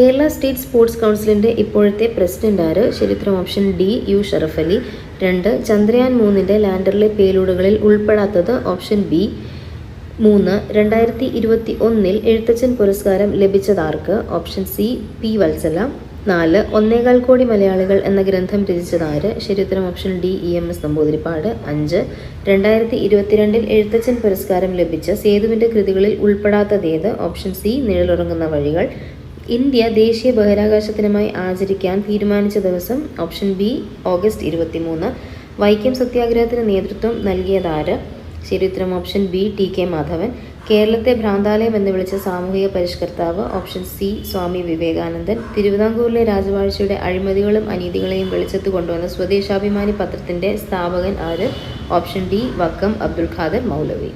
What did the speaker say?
Kerala state sports കൗൺസിലിൻ്റെ ഇപ്പോഴത്തെ president ആര്? ശരിയുത്തരം option D U Sharaf Ali. 2. Chandrayaan 3 ലാൻഡറിലെ പേലോഡുകളിൽ ഉൾപ്പെടാത്തത്? Option B. 3. 2021 എഴുത്തച്ഛൻ പുരസ്കാരം ലഭിച്ചതാർക്ക്? Option C P Valsala. 4. 1.25 കോടി മലയാളികൾ എന്ന ഗ്രന്ഥം രചിച്ചതാര്? ശരിയുത്തരം option D EMS Namboodiripad. 5. 2022 Ezhuthachan പുരസ്കാരം ലഭിച്ച സേതുവിൻ്റെ കൃതികളിൽ ഉൾപ്പെടാത്തതേത്? ഓപ്ഷൻ സി നിഴലുറങ്ങുന്ന വഴികൾ. ഇന്ത്യ ദേശീയ ബഹിരാകാശദിനമായി ആചരിക്കാൻ തീരുമാനിച്ച ദിവസം? Option B August 23. വൈക്കം സത്യാഗ്രഹത്തിന് നേതൃത്വം നൽകിയതാര്? ശരിയുത്തരം ഓപ്ഷൻ ബി TK മാധവൻ. കേരളത്തെ ഭ്രാന്താലയം എന്ന് വിളിച്ച സാമൂഹിക പരിഷ്കർത്താവ്? ഓപ്ഷൻ സി സ്വാമി വിവേകാനന്ദൻ. തിരുവിതാംകൂറിലെ രാജവാഴ്ചയുടെ അഴിമതികളും അനീതികളെയും വെളിച്ചത്ത് കൊണ്ടുവന്ന സ്വദേശാഭിമാനി പത്രത്തിൻ്റെ സ്ഥാപകൻ ആര്? ഓപ്ഷൻ ഡി വക്കം അബ്ദുൽ ഖാദർ മൗലവി.